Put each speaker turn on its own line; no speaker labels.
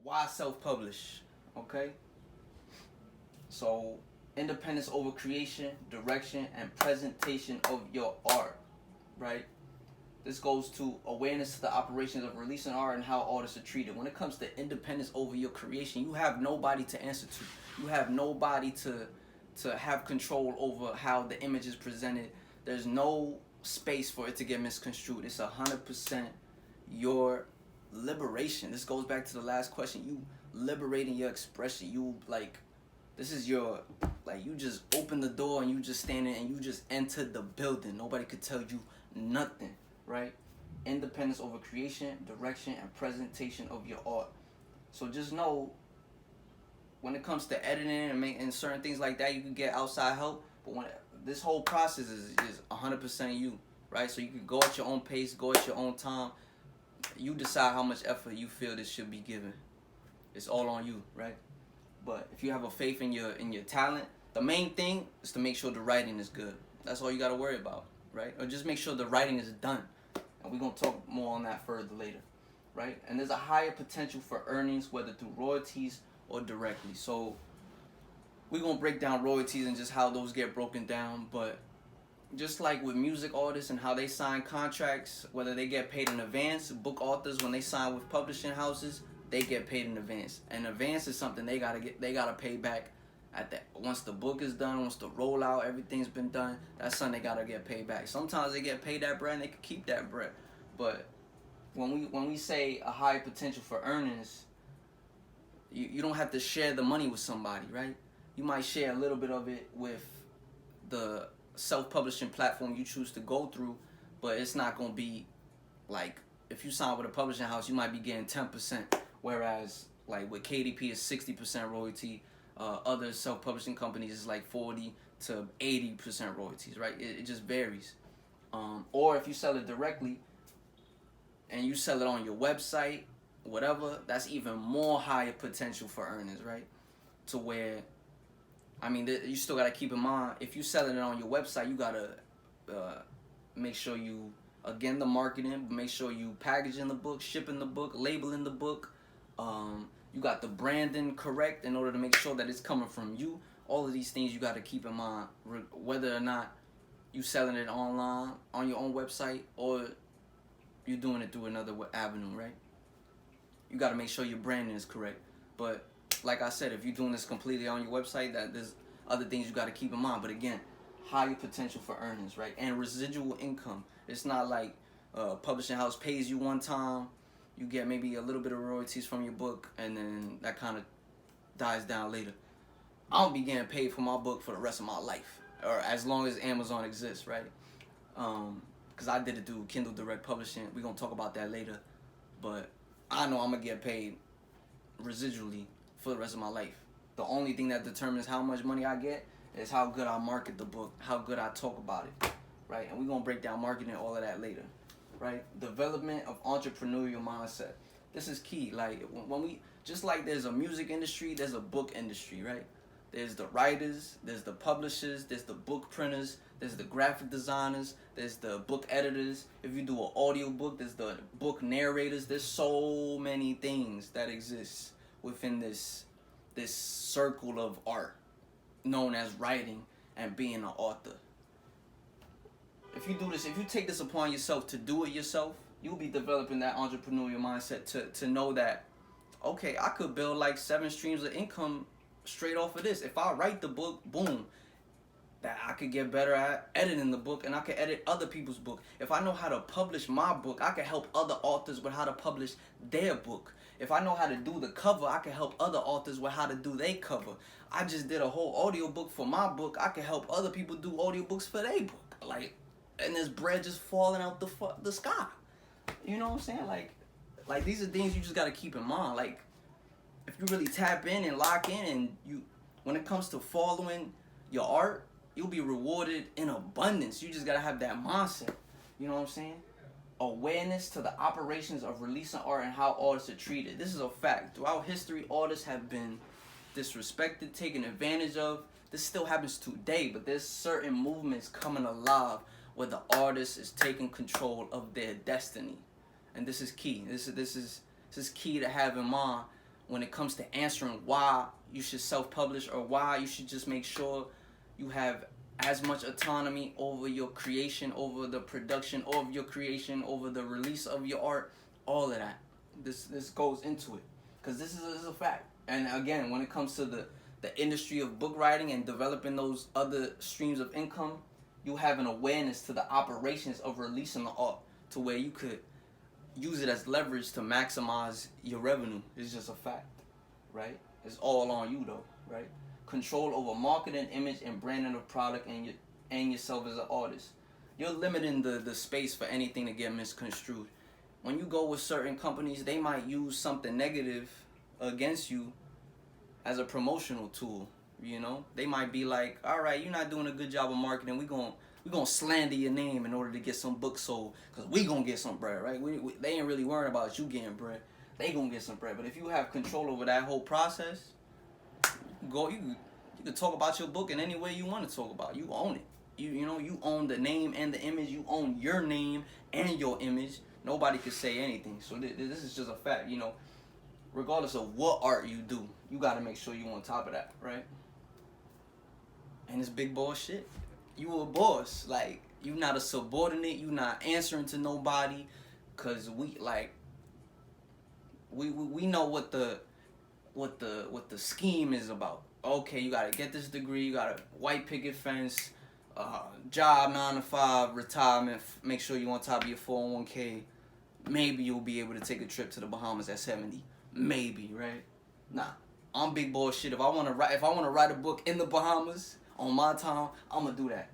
Why self-publish? Okay, so independence over creation, direction, and presentation of your art, right? This goes to awareness to the operations of releasing art and how artists are treated. When it comes to independence over your creation, you have nobody to answer to. You have nobody to have control over how the image is presented. There's no space for it to get misconstrued. It's 100% your liberation. This goes back to the last question. You liberating your expression. You like, this is your, like, you just open the door and you just standing and you just entered the building. Nobody could tell you nothing, right? Independence over creation, direction, and presentation of your art. So just know, when it comes to editing and making certain things like that, you can get outside help. But when this whole process is 100% you, right? So you can go at your own pace, go at your own time. You decide how much effort you feel this should be given. It's all on you, right? But if you have a faith in your talent, the main thing is to make sure the writing is good. That's all you got to worry about, right? Or just make sure the writing is done. And we're going to talk more on that further later, right? And there's a higher potential for earnings, whether through royalties or directly. So we're going to break down royalties and just how those get broken down. But just like with music artists and how they sign contracts, whether they get paid in advance, book authors, when they sign with publishing houses, they get paid in advance. And advance is something they gotta pay back at that. Once the book is done, once the rollout, everything's been done, that's something they gotta get paid back. Sometimes they get paid that bread and they can keep that bread. But when we say a high potential for earnings, you don't have to share the money with somebody, right? You might share a little bit of it with the self-publishing platform you choose to go through, but it's not gonna be like, if you sign with a publishing house, you might be getting 10%, whereas like with KDP is 60% royalty. Other self-publishing companies is like 40 to 80% royalties, right? It just varies. Or if you sell it directly and you sell it on your website, whatever, that's even more higher potential for earnings, right? To where, I mean, you still got to keep in mind, if you selling it on your website, you got to make sure you, again, the marketing, make sure you packaging the book, shipping the book, labeling the book. You got the branding correct in order to make sure that it's coming from you. All of these things you got to keep in mind, whether or not you selling it online on your own website or you're doing it through another avenue, right? You got to make sure your branding is correct. But like I said, if you're doing this completely on your website, that there's other things you got to keep in mind. But again, higher potential for earnings, right? And residual income. It's not like a publishing house pays you one time, you get maybe a little bit of royalties from your book, and then that kind of dies down later. I don't be getting paid for my book for the rest of my life, or as long as Amazon exists, right? Because I did it through Kindle Direct Publishing. We're going to talk about that later. But I know I'm going to get paid residually for the rest of my life. The only thing that determines how much money I get is how good I market the book, how good I talk about it, right? And we're going to break down marketing, all of that later, right? Development of entrepreneurial mindset. This is key. Like, when we, just like there's a music industry, there's a book industry, right? There's the writers, there's the publishers, there's the book printers, there's the graphic designers, there's the book editors. If you do an audio book, there's the book narrators. There's so many things that exist within this circle of art known as writing and being an author. If you do this, if you take this upon yourself to do it yourself, you'll be developing that entrepreneurial mindset to know that, okay, I could build like 7 streams of income straight off of this. If I write the book, boom, that I could get better at editing the book, and I could edit other people's book. If I know how to publish my book, I can help other authors with how to publish their book. If I know how to do the cover, I can help other authors with how to do their cover. I just did a whole audio book for my book. I can help other people do audiobooks for their book. Like, and there's bread just falling out the sky. You know what I'm saying? Like these are things you just got to keep in mind. Like, if you really tap in and lock in, and you, when it comes to following your art, you'll be rewarded in abundance. You just gotta have that mindset. You know what I'm saying? Awareness to the operations of releasing art and how artists are treated. This is a fact. Throughout history, artists have been disrespected, taken advantage of. This still happens today, but there's certain movements coming alive where the artist is taking control of their destiny. And this is key. This is key to have in mind when it comes to answering why you should self-publish or why you should just make sure you have as much autonomy over your creation, over the production of your creation, over the release of your art, all of that. This goes into it, because this is a fact. And again, when it comes to the industry of book writing and developing those other streams of income, you have an awareness to the operations of releasing the art to where you could use it as leverage to maximize your revenue. It's just a fact, right? It's all on you though, right? Control over marketing, image, and branding of product and yourself as an artist. You're limiting the space for anything to get misconstrued. When you go with certain companies, they might use something negative against you as a promotional tool. You know, they might be like, all right, you're not doing a good job of marketing. We're gonna slander your name in order to get some books sold, because we gonna get some bread, right? They ain't really worrying about you getting bread. They gonna get some bread. But if you have control over that whole process, you can talk about your book in any way you want to talk about. You own it. You know, you own the name and the image. You own your name and your image. Nobody can say anything. So this is just a fact. You know, regardless of what art you do, you got to make sure you on top of that, right? And it's big boss shit. You a boss. Like, you not a subordinate. You not answering to nobody. Cause we know what the scheme is about. Okay, you gotta get this degree. You got a white picket fence, job 9 to 5, retirement. Make sure you on top of your 401k. Maybe you'll be able to take a trip to the Bahamas at 70. Maybe, right? Nah, I'm big boss shit. If I wanna write a book in the Bahamas on my time, I'm gonna do that.